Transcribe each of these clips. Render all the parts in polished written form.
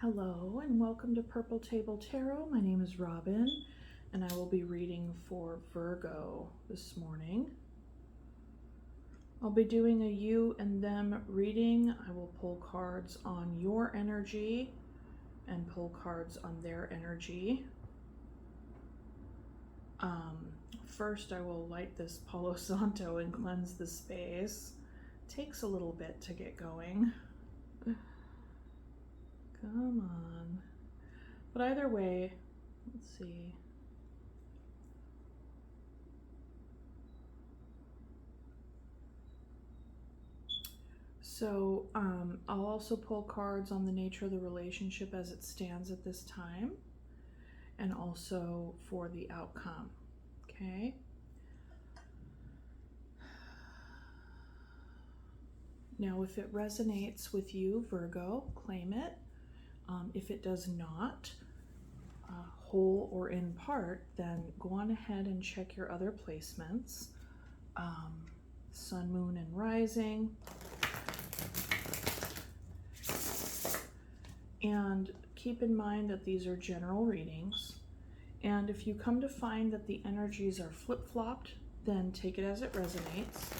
Hello and welcome to Purple Table Tarot. My name is Robin and I will be reading for Virgo this morning. I'll be doing a you and them reading. I will pull cards on your energy and pull cards on their energy. First I will light this Palo Santo and cleanse the space. Takes a little bit to get going. Come on. But either way, let's see. So I'll also pull cards on the nature of the relationship as it stands at this time, and also for the outcome, okay? Now, if it resonates with you, Virgo, claim it. If it does not, whole or in part, then go on ahead and check your other placements. Sun, moon, and rising. And keep in mind that these are general readings. And if you come to find that the energies are flip-flopped, then take it as it resonates.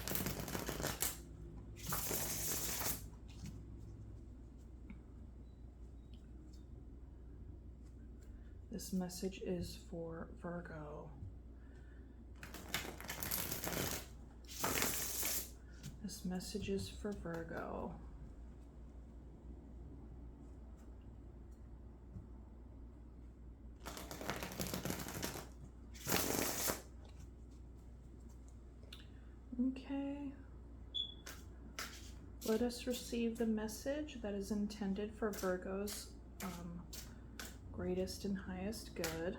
This message is for Virgo. This message is for Virgo. Okay. Let us receive the message that is intended for Virgo's greatest and highest good.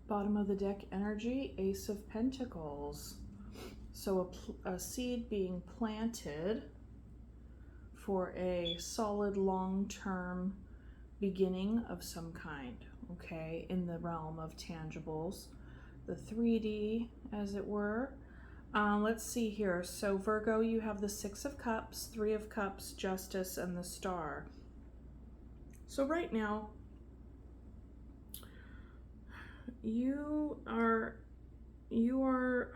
Bottom of the deck energy, Ace of Pentacles. So a seed being planted for a solid long-term beginning of some kind, okay, in the realm of tangibles, the 3D, as it were. Let's see here. So Virgo, you have the Six of Cups, Three of Cups, Justice, and the Star. So right now, you are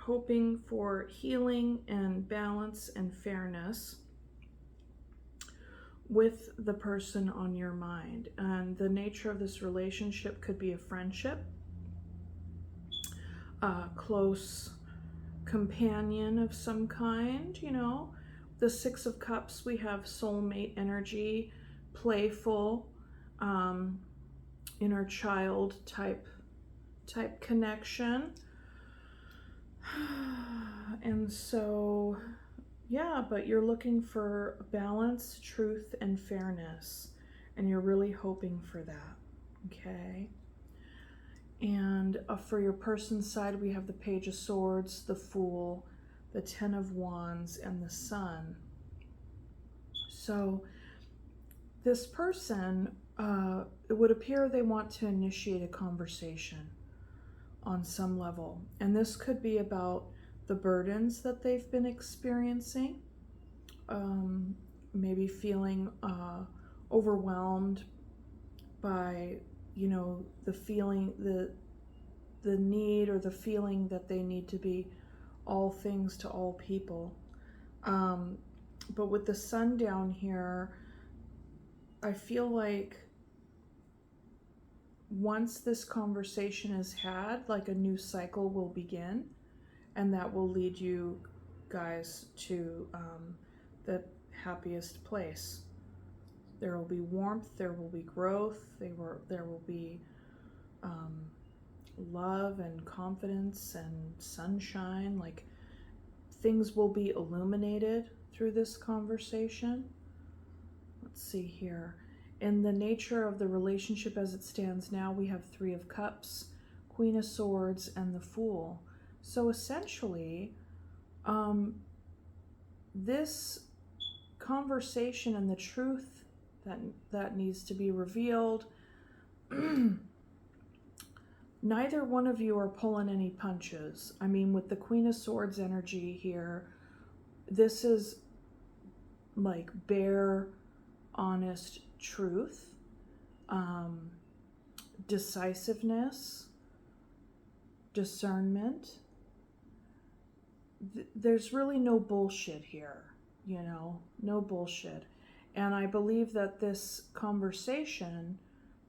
hoping for healing and balance and fairness with the person on your mind. And the nature of this relationship could be a friendship, a close companion of some kind, you know. The Six of Cups, we have soulmate energy, playful, inner child type connection. And so, yeah, but you're looking for balance, truth, and fairness, and you're really hoping for that, okay? And for your person's side, we have the Page of Swords, the Fool, the Ten of Wands, and the Sun. So this person, it would appear they want to initiate a conversation on some level. And this could be about the burdens that they've been experiencing, maybe feeling overwhelmed by, you know, the feeling, the need or the feeling that they need to be all things to all people. But with the Sun down here, I feel like once this conversation is had, like a new cycle will begin, and that will lead you guys to the happiest place. There will be warmth, there will be growth, there will be love and confidence and sunshine. Like, things will be illuminated through this conversation. Let's see here. In the nature of the relationship as it stands now, we have Three of Cups, Queen of Swords, and the Fool. So essentially, this conversation and the truth that needs to be revealed, neither one of you are pulling any punches. I mean, with the Queen of Swords energy here, this is like bare, honest truth, decisiveness, discernment. There's really no bullshit here, you know, no bullshit. And I believe that this conversation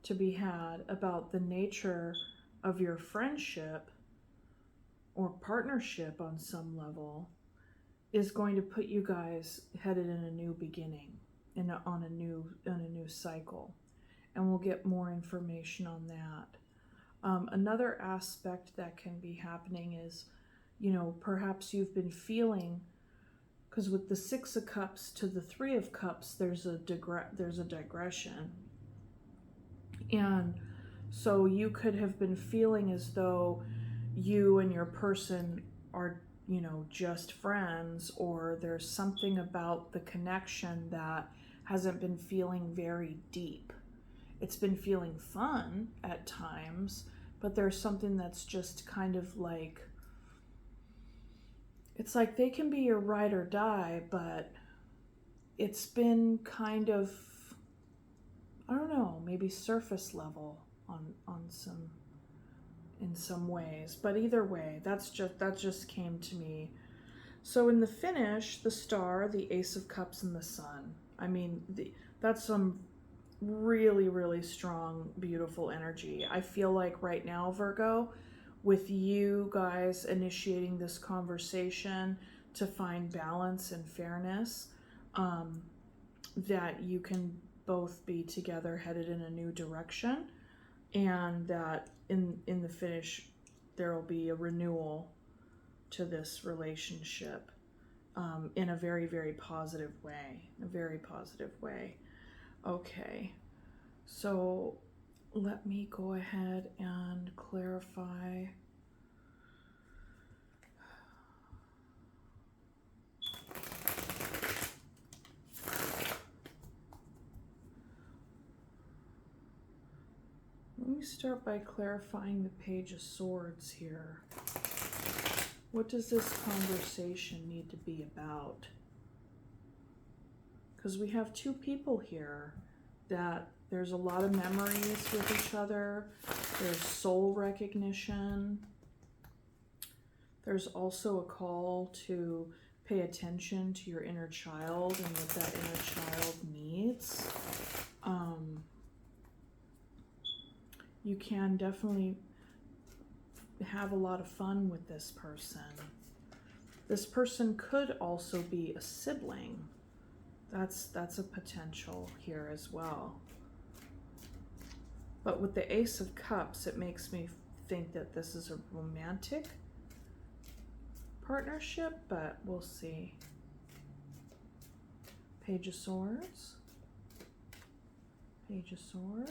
to be had about the nature of your friendship or partnership on some level is going to put you guys headed in a new beginning, on a new cycle, and we'll get more information on that. Another aspect that can be happening is, you know, perhaps you've been feeling, because with the Six of Cups to the Three of Cups, there's a digression, and so you could have been feeling as though you and your person are, you know, just friends, or there's something about the connection that hasn't been feeling very deep. It's been feeling fun at times, but there's something that's just kind of like, it's like they can be your ride or die, but it's been kind of, I don't know, maybe surface level on some, in some ways. But either way, that just came to me. So in the finish, the Star, the Ace of Cups, and the Sun. I mean, that's some really, really strong, beautiful energy. I feel like right now, Virgo, with you guys initiating this conversation to find balance and fairness, that you can both be together headed in a new direction, and that in the finish there will be a renewal to this relationship, in a very, very positive way. Okay, so let me go ahead and clarify. Let me start by clarifying the Page of Swords here. What does this conversation need to be about? Because we have two people here that there's a lot of memories with each other. There's soul recognition. There's also a call to pay attention to your inner child and what that inner child needs. You can definitely have a lot of fun with this person. This person could also be a sibling. That's a potential here as well. But with the Ace of Cups, it makes me think that this is a romantic partnership, but we'll see. Page of Swords. Page of Swords.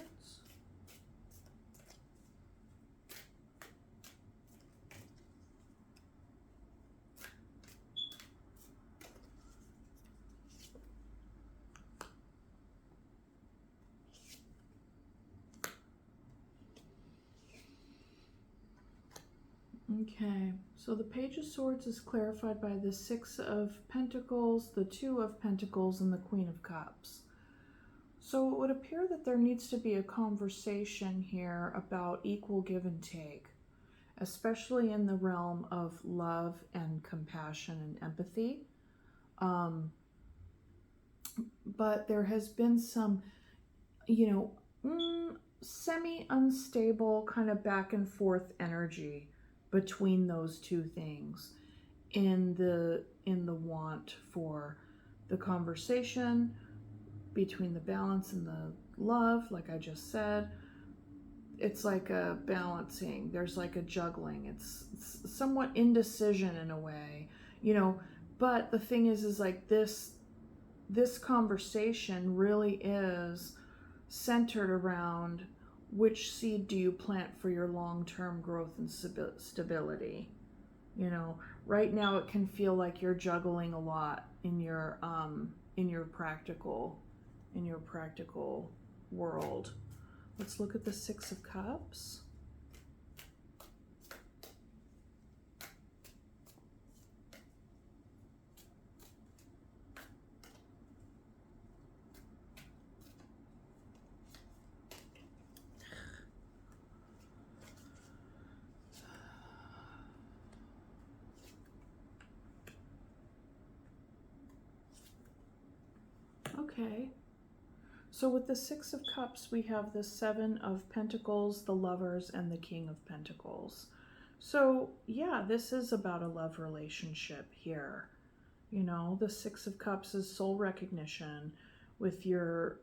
Okay, so the Page of Swords is clarified by the Six of Pentacles, the Two of Pentacles, and the Queen of Cups. So it would appear that there needs to be a conversation here about equal give and take, especially in the realm of love and compassion and empathy. But there has been some, semi-unstable kind of back and forth energy between those two things in the want for the conversation, between the balance and the love, like I just said. It's like a balancing, there's like a juggling, it's somewhat indecision in a way, but the thing is like this conversation really is centered around which seed do you plant for your long-term growth and stability. Right now it can feel like you're juggling a lot in your practical world. Let's look at the Six of Cups. Okay. So with the Six of Cups, we have the Seven of Pentacles, the Lovers, and the King of Pentacles. So yeah, this is about a love relationship here. The Six of Cups is soul recognition with your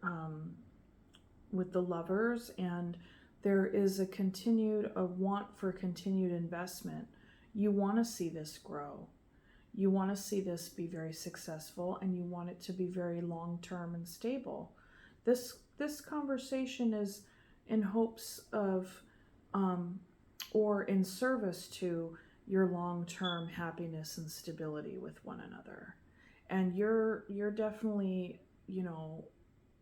with the Lovers, and there is a want for continued investment. You want to see this grow. You want to see this be very successful, and you want it to be very long-term and stable. This conversation is in hopes of or in service to your long-term happiness and stability with one another. And you're definitely,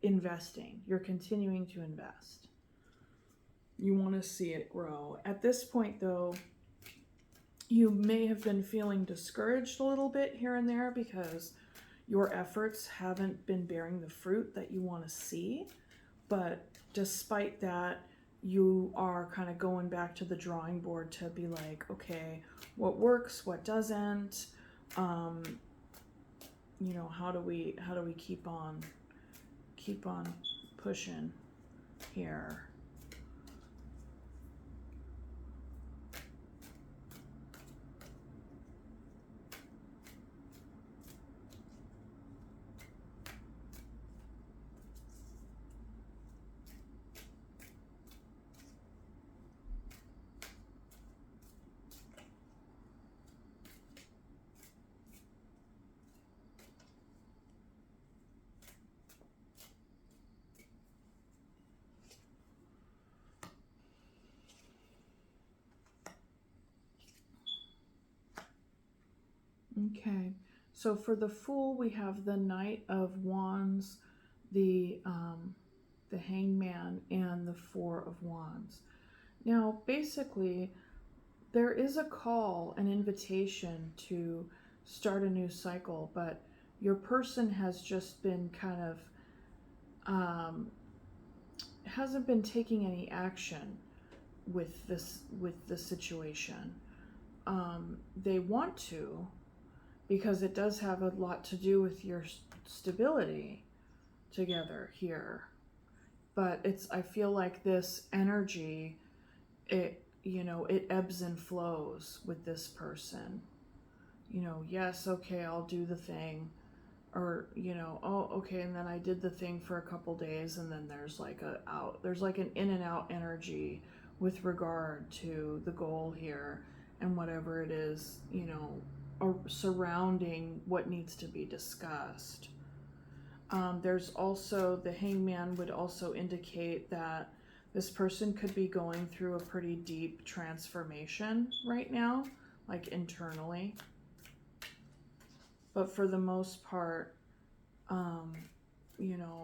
investing. You're continuing to invest. You want to see it grow. At this point though, you may have been feeling discouraged a little bit here and there because your efforts haven't been bearing the fruit that you want to see. But despite that, you are kind of going back to the drawing board to be like, okay, what works, what doesn't, how do we keep on pushing here. Okay, so for the Fool, we have the Knight of Wands, the Hangman, and the Four of Wands. Now, basically, there is a call, an invitation to start a new cycle, but your person has just been kind of hasn't been taking any action with the situation. They want to, because it does have a lot to do with your stability together here. But I feel like this energy, it ebbs and flows with this person. Yes, okay, I'll do the thing. Or, oh, okay, and then I did the thing for a couple days, and then there's like an in and out energy with regard to the goal here and whatever it is, surrounding what needs to be discussed. There's also the Hangman would also indicate that this person could be going through a pretty deep transformation right now, like internally. But for the most part,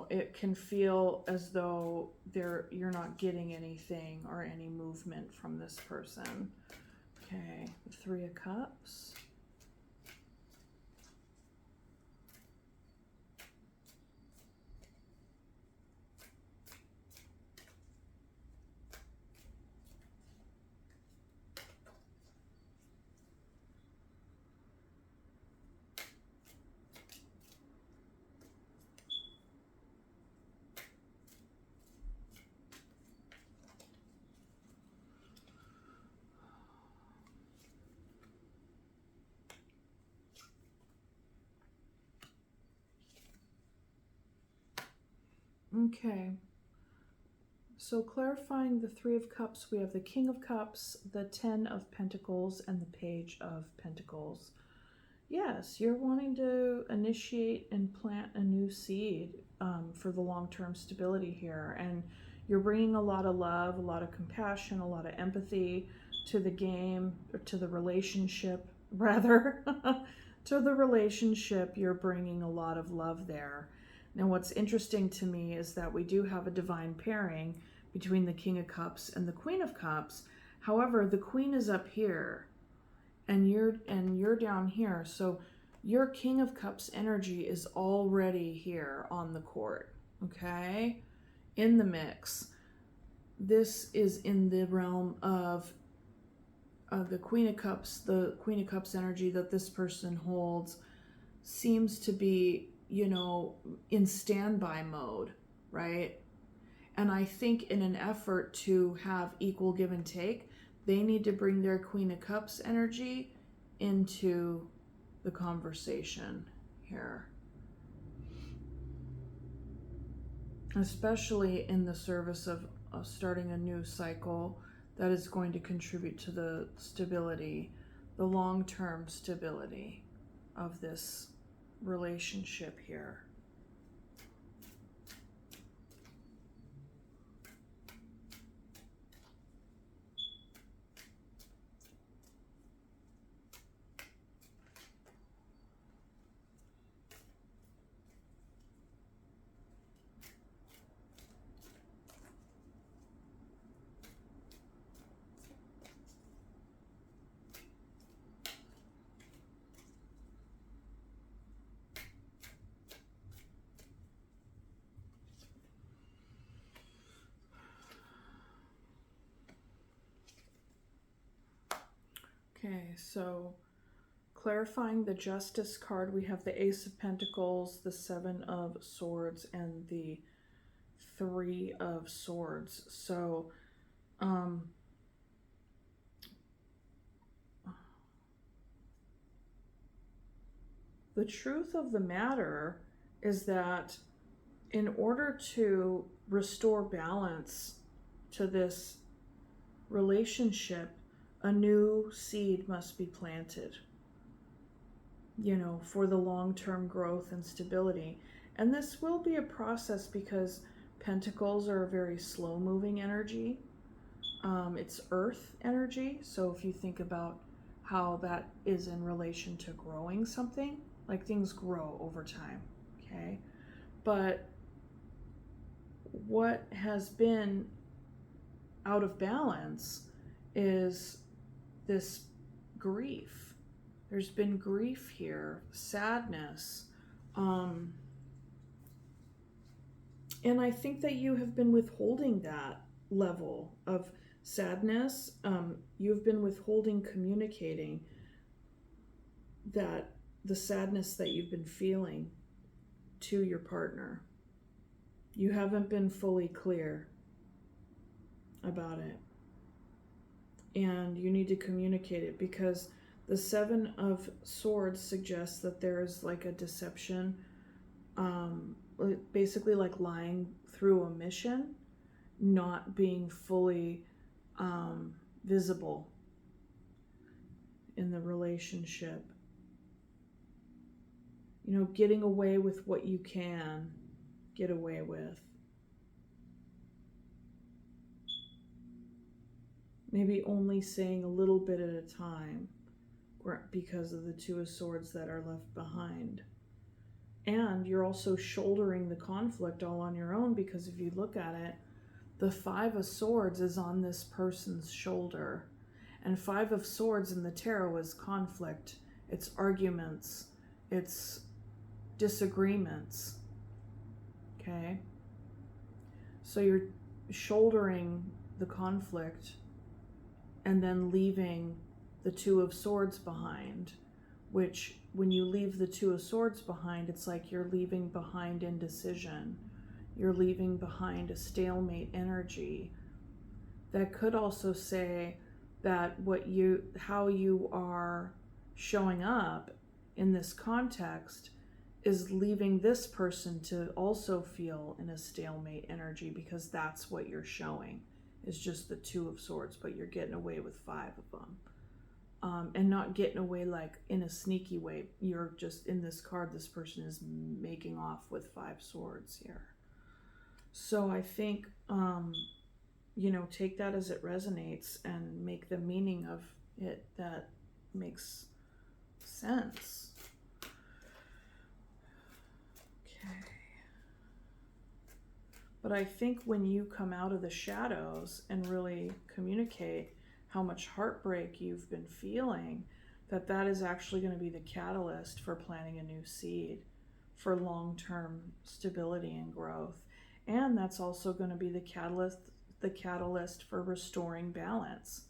it can feel as though you're not getting anything or any movement from this person. Okay, the Three of Cups. Okay. So clarifying the Three of Cups, we have the King of Cups, the Ten of Pentacles, and the Page of Pentacles. Yes, you're wanting to initiate and plant a new seed for the long-term stability here. And you're bringing a lot of love, a lot of compassion, a lot of empathy to the game, or to the relationship, rather. To the relationship, you're bringing a lot of love there. Now, what's interesting to me is that we do have a divine pairing between the King of Cups and the Queen of Cups. However, the Queen is up here and you're down here. So your King of Cups energy is already here on the court, okay? In the mix. This is in the realm of the Queen of Cups. The Queen of Cups energy that this person holds seems to be, in standby mode, right? And I think in an effort to have equal give and take, they need to bring their Queen of Cups energy into the conversation here. Especially in the service of starting a new cycle that is going to contribute to the stability, the long-term stability of this relationship here. Okay, so clarifying the Justice card, we have the Ace of Pentacles, the Seven of Swords, and the Three of Swords. So, the truth of the matter is that in order to restore balance to this relationship, a new seed must be planted, for the long-term growth and stability. And this will be a process because Pentacles are a very slow-moving energy. It's earth energy. So if you think about how that is in relation to growing something, like things grow over time, okay? But what has been out of balance is this grief. There's been grief here, sadness. And I think that you have been withholding that level of sadness. You've been withholding communicating that the sadness that you've been feeling to your partner. You haven't been fully clear about it. And you need to communicate it because the Seven of Swords suggests that there is like a deception, basically like lying through omission, not being fully visible in the relationship. Getting away with what you can get away with. Maybe only saying a little bit at a time because of the Two of Swords that are left behind. And you're also shouldering the conflict all on your own because if you look at it, the Five of Swords is on this person's shoulder. And Five of Swords in the tarot is conflict. It's arguments. It's disagreements. Okay? So you're shouldering the conflict and then leaving the Two of Swords behind, which when you leave the Two of Swords behind, it's like you're leaving behind indecision. You're leaving behind a stalemate energy. That could also say that how you are showing up in this context is leaving this person to also feel in a stalemate energy, because that's what you're showing is just the Two of Swords, but you're getting away with 5 of them. And not getting away like in a sneaky way. You're just, in this card, this person is making off with 5 swords here. So I think, take that as it resonates and make the meaning of it that makes sense. Okay. But I think when you come out of the shadows and really communicate how much heartbreak you've been feeling, that is actually going to be the catalyst for planting a new seed for long-term stability and growth. And that's also going to be the catalyst for restoring balance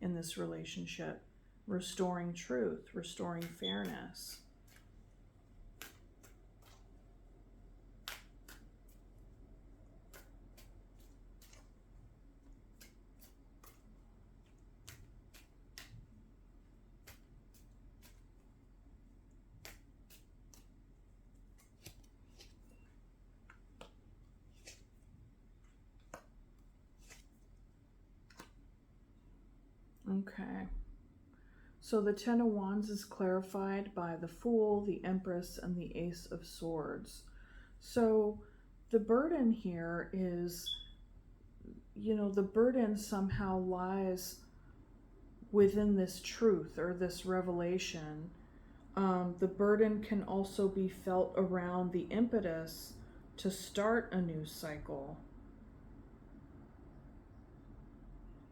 in this relationship, restoring truth, restoring fairness. Okay. So the Ten of Wands is clarified by the Fool, the Empress, and the Ace of Swords. So the burden here is, the burden somehow lies within this truth or this revelation. The burden can also be felt around the impetus to start a new cycle.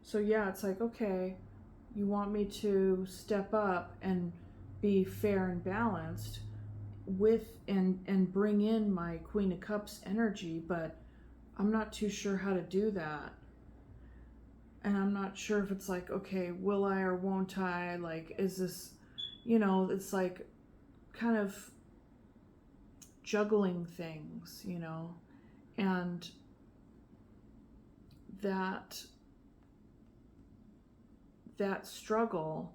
So yeah, it's like, okay, you want me to step up and be fair and balanced with and bring in my Queen of Cups energy, but I'm not too sure how to do that. And I'm not sure if it's like, okay, will I or won't I? Like, is this, it's like kind of juggling things, and that struggle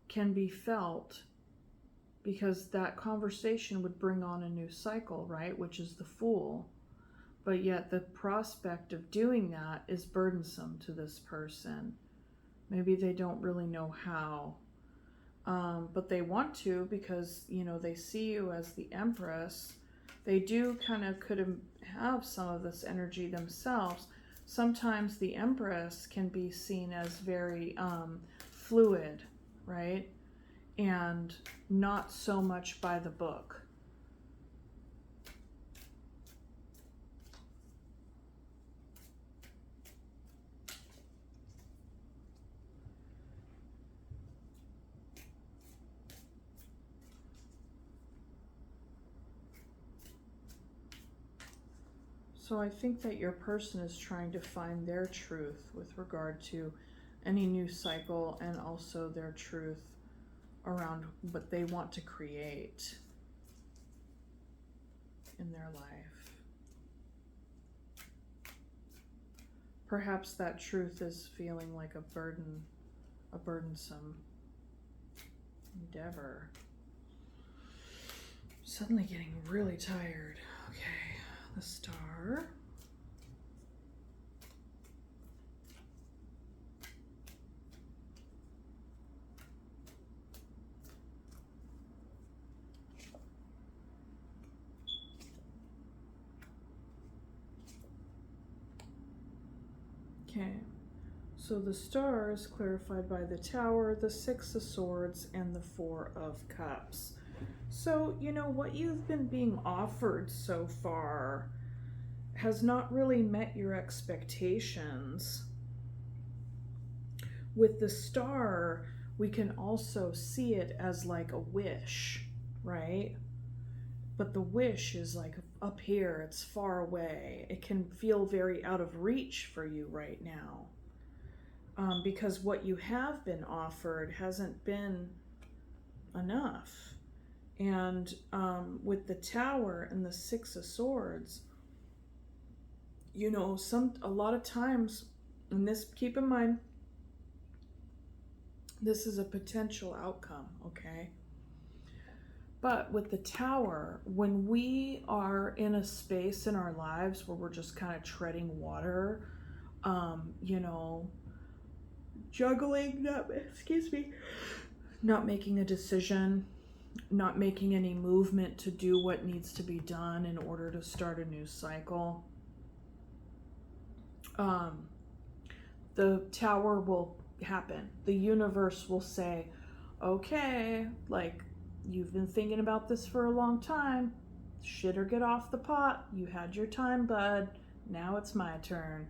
can be felt because that conversation would bring on a new cycle, right? Which is the Fool. But yet the prospect of doing that is burdensome to this person. Maybe they don't really know how. But they want to because, they see you as the Empress. They do kind of could have some of this energy themselves. Sometimes the Empress can be seen as very fluid, right? And not so much by the book. So I think that your person is trying to find their truth with regard to any new cycle, and also their truth around what they want to create in their life. Perhaps that truth is feeling like a burdensome endeavor. Suddenly getting really tired. Okay, the Star. Okay, so the Star is clarified by the Tower, the Six of Swords, and the Four of Cups. So, what you've been being offered so far has not really met your expectations. With the Star, we can also see it as like a wish, right? But the wish is like up here, it's far away. It can feel very out of reach for you right now. Because what you have been offered hasn't been enough. And with the Tower and the Six of Swords, a lot of times, and this, keep in mind, this is a potential outcome, okay? But with the Tower, when we are in a space in our lives where we're just kind of treading water, you know, juggling, not making a decision, not making any movement to do what needs to be done in order to start a new cycle, the Tower will happen. The universe will say, okay, like, you've been thinking about this for a long time. Shit or get off the pot. You had your time, bud. Now it's my turn.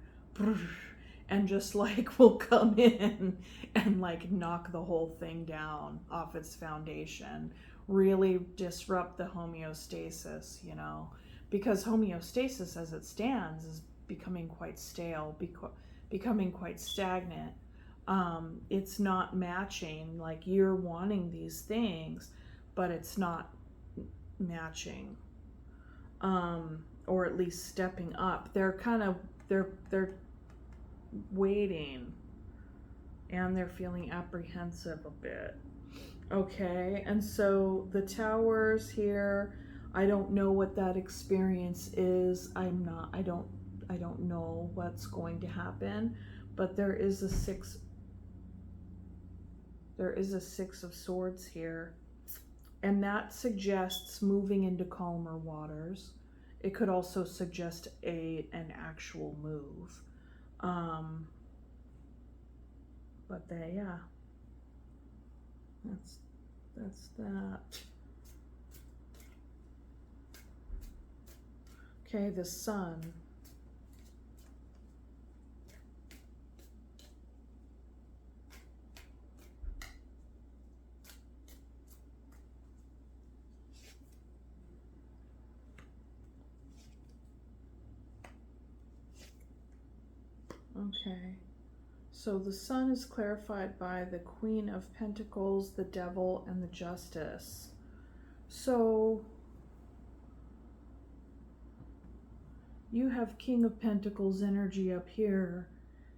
And just like will come in and like knock the whole thing down off its foundation. Really disrupt the homeostasis, you know, because homeostasis as it stands is becoming quite stale, becoming quite stagnant. It's not matching. Like, you're wanting these things, but it's not matching, or at least stepping up. They're kind of they're waiting, and they're feeling apprehensive a bit. Okay, and so the Towers here, I don't know what that experience is. I don't know what's going to happen, but there is a six of Swords here, and that suggests moving into calmer waters. It could also suggest an actual move. But yeah, that's that. Okay, the Sun. Okay, so the Sun is clarified by the Queen of Pentacles, the Devil, and the Justice. So you have King of Pentacles energy up here,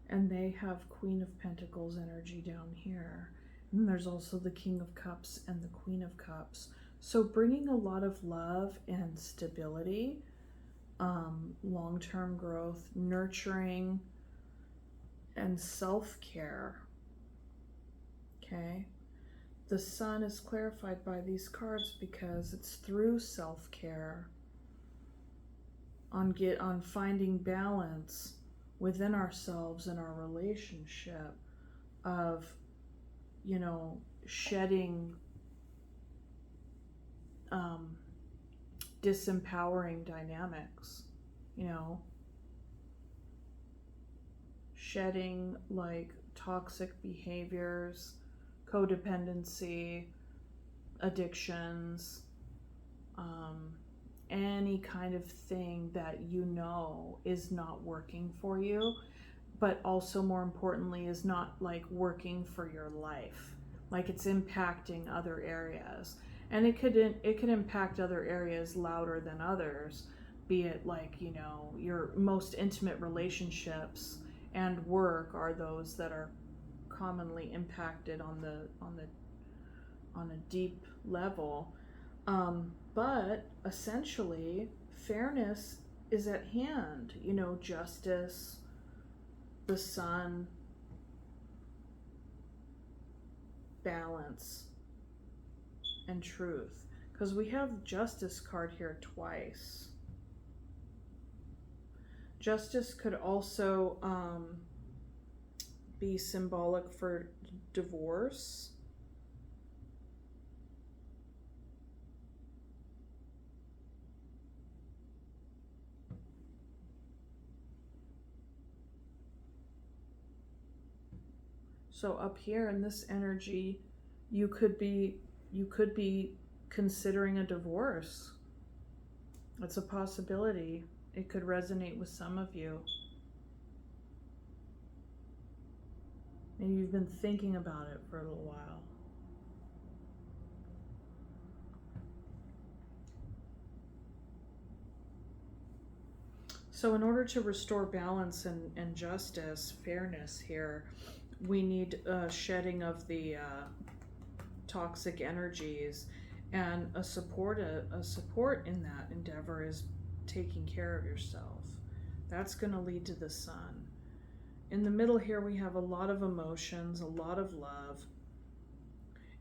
and they have Queen of Pentacles energy down here. And there's also the King of Cups and the Queen of Cups. So bringing a lot of love and stability, long-term growth, nurturing, and self-care. Okay, the Sun is clarified by these cards because it's through self-care, on finding balance within ourselves and our relationship, of, you know, shedding disempowering dynamics, you know, shedding like toxic behaviors, codependency, addictions, any kind of thing that you know is not working for you, but also more importantly is not like working for your life. Like, it's impacting other areas, and it could impact other areas louder than others, be it like, you know, your most intimate relationships and work are those that are commonly impacted on a deep level. But essentially, fairness is at hand. You know, justice, the Sun, balance, and truth. Because we have Justice card here twice. Justice could also be symbolic for divorce. So up here in this energy, you could be considering a divorce. It's a possibility. It could resonate with some of you. Maybe you've been thinking about it for a little while. So in order to restore balance and justice, fairness here, we need shedding of the toxic energies And a support in that endeavor is taking care of yourself. That's going to lead to the sun. In the middle here, we have a lot of emotions, a lot of love.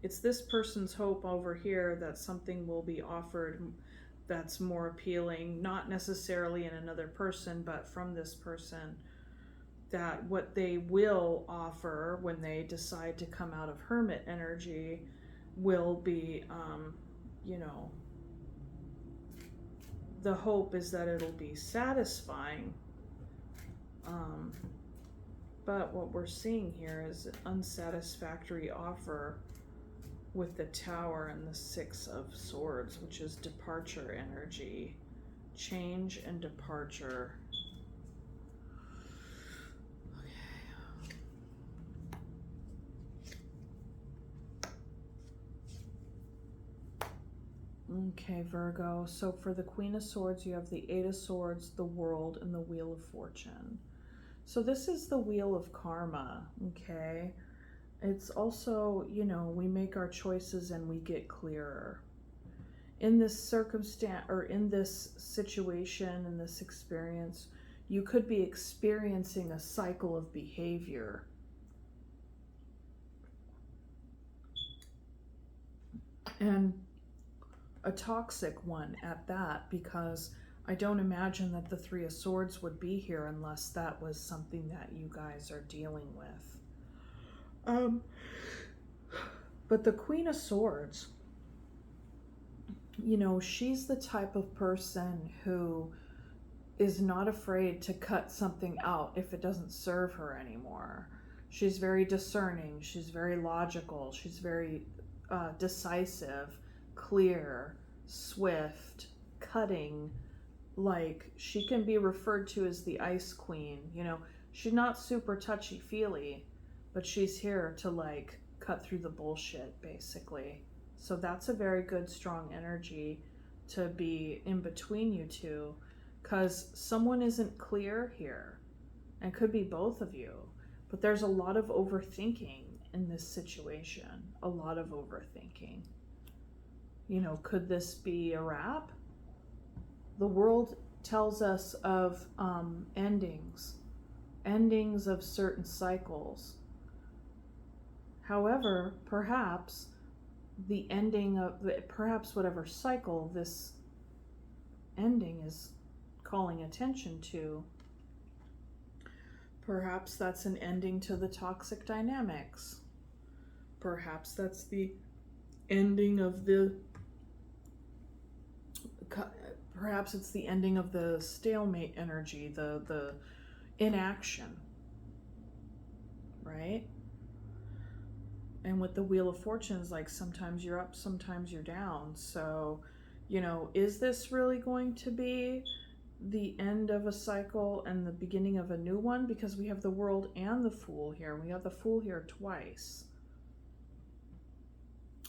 It's this person's hope over here that something will be offered that's more appealing, not necessarily in another person, but from this person, that what they will offer when they decide to come out of hermit energy will be, the hope is that it'll be satisfying. But what we're seeing here is an unsatisfactory offer with the Tower and the Six of Swords, which is departure energy, change and departure. Okay, Virgo. So for the Queen of Swords, you have the Eight of Swords, the World, and the Wheel of Fortune. So this is the Wheel of Karma, okay? It's also, we make our choices and we get clearer. In this circumstance, or in this situation, in this experience, you could be experiencing a cycle of behavior. And a toxic one at that, because I don't imagine that the Three of Swords would be here unless that was something that you guys are dealing with. But the Queen of Swords, she's the type of person who is not afraid to cut something out if it doesn't serve her anymore. She's very discerning, she's very logical, she's very decisive, clear, swift, cutting. Like, she can be referred to as the Ice Queen. She's not super touchy-feely, but she's here to cut through the bullshit, basically. So that's a very good, strong energy to be in between you two, because someone isn't clear here, and could be both of you, but there's a lot of overthinking in this situation. A lot of overthinking. Could this be a wrap? The world tells us of endings of certain cycles. However, perhaps the ending of perhaps whatever cycle this ending is calling attention to, perhaps that's an ending to the toxic dynamics. Perhaps that's the ending of perhaps it's the ending of the stalemate energy, the inaction, right? And with the Wheel of Fortunes, sometimes you're up, sometimes you're down. So, is this really going to be the end of a cycle and the beginning of a new one? Because we have the World and the Fool here. We have the Fool here twice.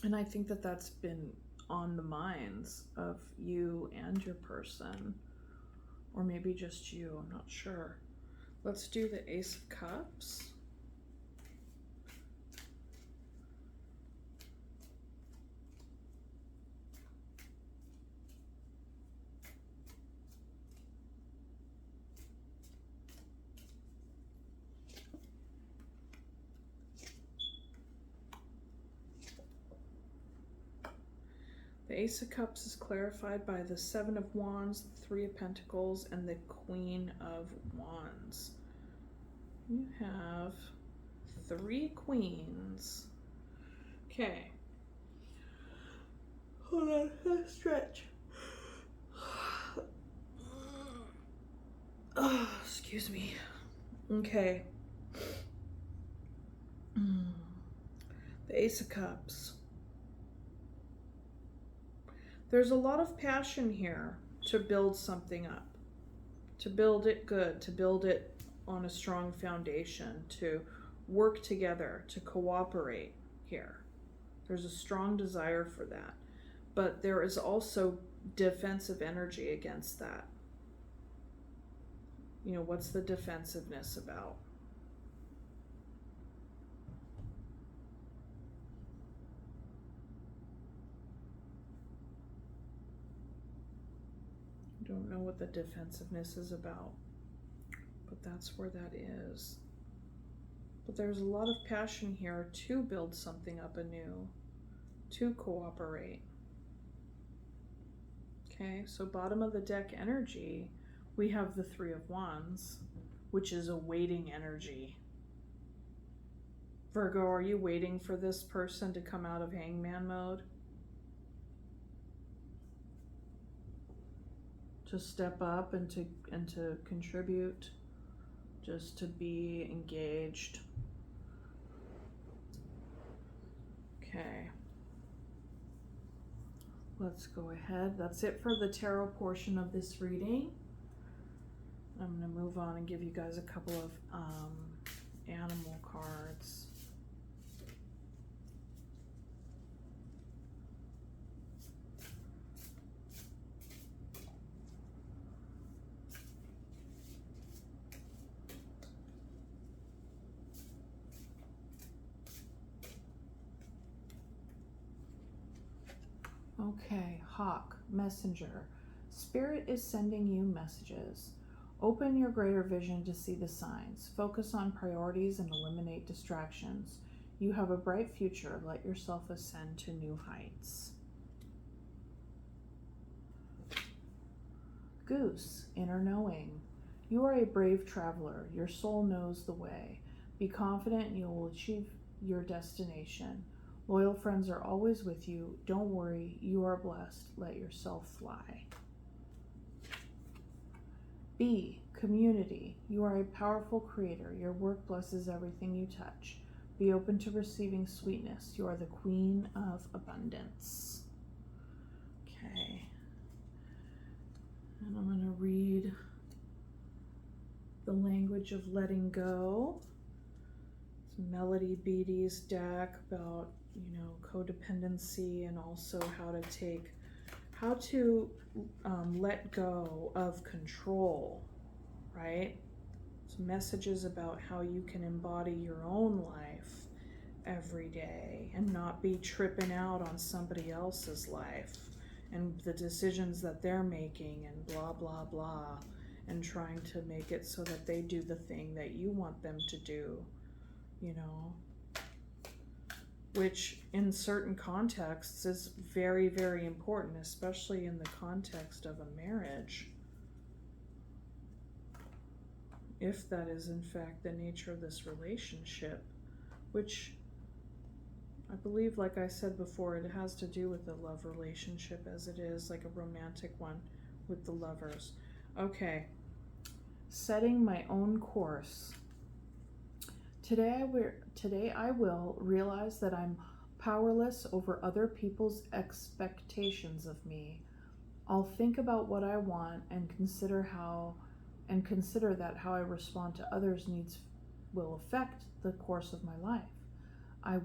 And I think that that's been on the minds of you and your person. Or maybe just you, I'm not sure. Let's do the Ace of Cups. The Ace of Cups is clarified by the Seven of Wands, the Three of Pentacles, and the Queen of Wands. You have 3 queens. Okay. Hold on, let's stretch. Oh, excuse me. Okay. The Ace of Cups. There's a lot of passion here to build something up, to build it good, to build it on a strong foundation, to work together, to cooperate here. There's a strong desire for that. But there is also defensive energy against that. What's the defensiveness about? don't know what the defensiveness is about, but that's where that is. But there's a lot of passion here to build something up anew, to cooperate. Okay, so bottom of the deck energy, we have the Three of Wands, which is a waiting energy. Virgo, are you waiting for this person to come out of hangman mode? To step up and to contribute, just to be engaged. Okay. Let's go ahead. That's it for the tarot portion of this reading. I'm going to move on and give you guys a couple of animal cards. Okay, Hawk, Messenger. Spirit is sending you messages. Open your greater vision to see the signs. Focus on priorities and eliminate distractions. You have a bright future. Let yourself ascend to new heights. Goose, Inner Knowing. You are a brave traveler. Your soul knows the way. Be confident you will achieve your destination. Loyal friends are always with you. Don't worry, you are blessed. Let yourself fly. B, Community. You are a powerful creator. Your work blesses everything you touch. Be open to receiving sweetness. You are the queen of abundance. Okay. And I'm going to read the language of letting go. It's Melody Beatty's deck about, codependency, and also how to let go of control, right? So messages about how you can embody your own life every day and not be tripping out on somebody else's life and the decisions that they're making and blah, blah, blah, and trying to make it so that they do the thing that you want them to do, which in certain contexts is very, very important, especially in the context of a marriage. If that is in fact the nature of this relationship, which I believe, like I said before, it has to do with the love relationship as it is like a romantic one with the lovers. Okay, setting my own course. Today I will realize that I'm powerless over other people's expectations of me. I'll think about what I want and consider that how I respond to others' needs will affect the course of my life. I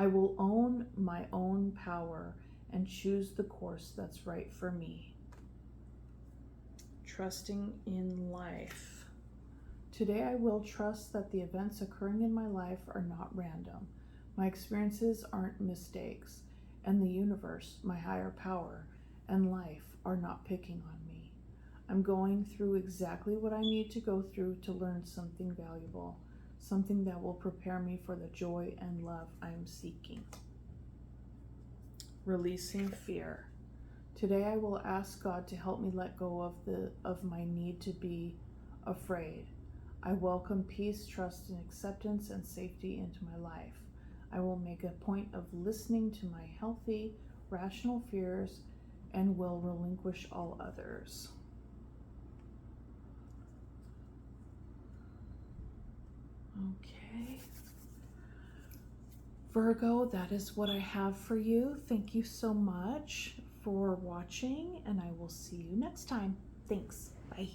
will own my own power and choose the course that's right for me. Trusting in life. Today I will trust that the events occurring in my life are not random. My experiences aren't mistakes, and the universe, my higher power, and life are not picking on me. I'm going through exactly what I need to go through to learn something valuable, something that will prepare me for the joy and love I am seeking. Releasing fear. Today I will ask God to help me let go of my need to be afraid. I welcome peace, trust, and acceptance and safety into my life. I will make a point of listening to my healthy, rational fears and will relinquish all others. Okay. Virgo, that is what I have for you. Thank you so much for watching, and I will see you next time. Thanks. Bye.